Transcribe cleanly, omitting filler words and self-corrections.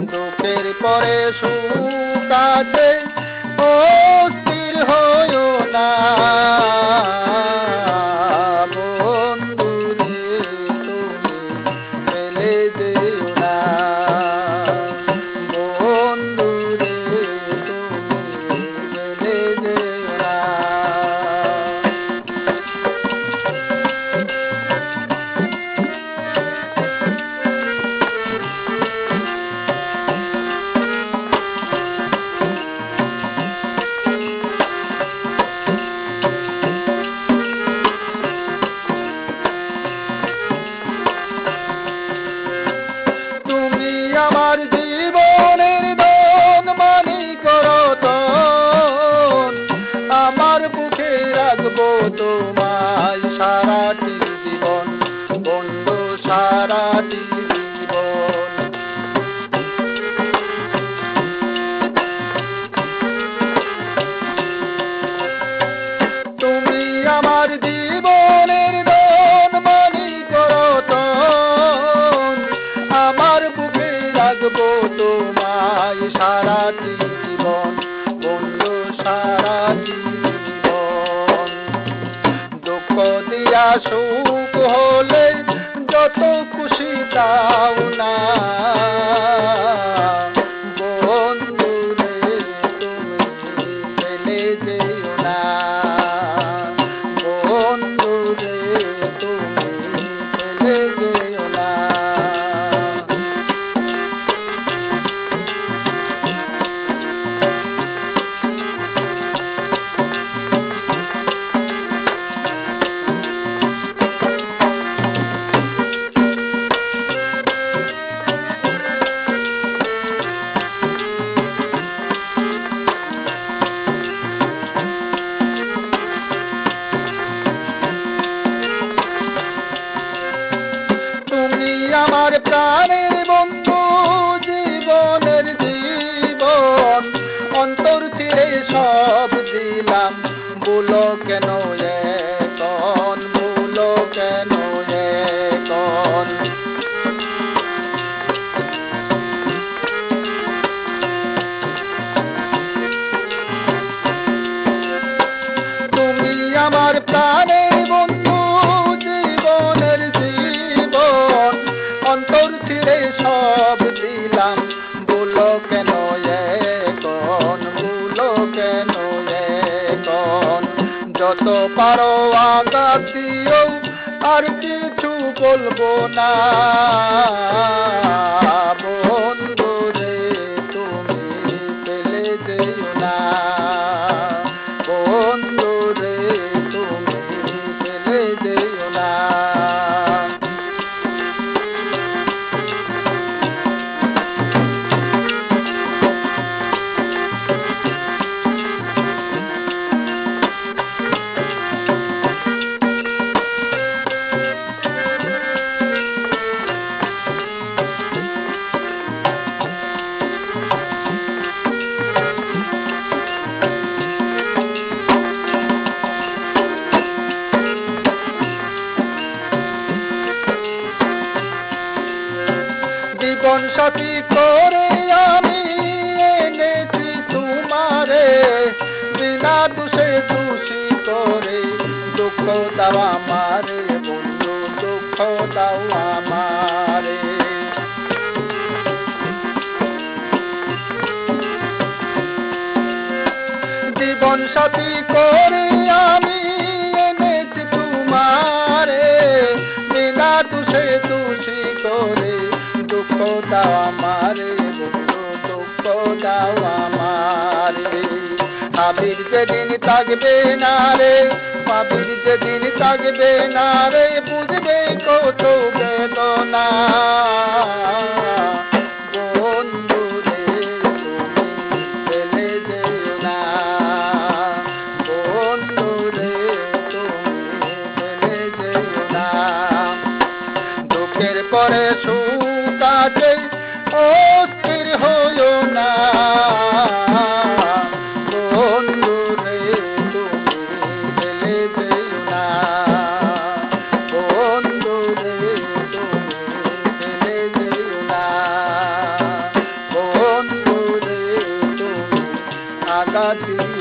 দুঃখের পরে সুখ আছে, অস্থির হইও না বন্ধু রে, তুমি ফেলে যেও না বন্ধু রে, তুমি ফেলে যেও না। আমার জীবনের ধন মানিক রতন, আমার বুকে রাখবো তোমায় সারাটি জীবন বন্ধু, সারাটি জীবন। তুমি আমার জীবনের ধন মানিক রতন, আমার বুকে রাখবো তোমায় সারাটি জীবন বন্ধু, সারাটি জীবন। দুঃখ দিয়া সুখ হলে যত খুশি দাও না বন্ধু রে, তুমি ফেলে যেও না বন্ধু রে, তুমি ফেলে যেও না। আমার প্রাণের বন্ধু, জীবনের জীবন, অন্তর ছিঁড়ে সব দিলাম, বলো কেন এখন, বলো কেন এখন। তুমি আমার প্রাণের বন্ধু, জীবনের জীবন, অন্তর ছিঁড়ে সব দিলাম, বলো কেন এখন, বলো কেন এখন। যত পারো আঘাত দিও, আর কিছু বলবো না বন্ধু রে, তুমি ফেলে যেও না বন্ধু রে, তুমি ফেলে যেও না। জীবন সাথী করে আমি এনেছি তোমারে, বিনা দোষে দোষী করে দুঃখ দাও আমারে বন্ধু, দুঃখ দাও আমারে। জীবন সাথী করে আমি এনেছি তোমারে, বিনা দোষে দোষী করে দুঃখ দাও আমারে বন্ধু, দুঃখ দাও আমারে। আবির যেদিন থাকবে না রে, আবির যেদিন থাকবে না রে, বুঝবে কত বেদনা বন্ধু রে, তুমি ফেলে যেও না বন্ধু রে, তুমি ফেলে যেও না। দুঃখের পরে সুখ আছে, অস্থির হইও না বন্ধু রে, তুমি ফেলে যেও না বন্ধু রে, তুমি ফেলে যেও না। কাটিয়ে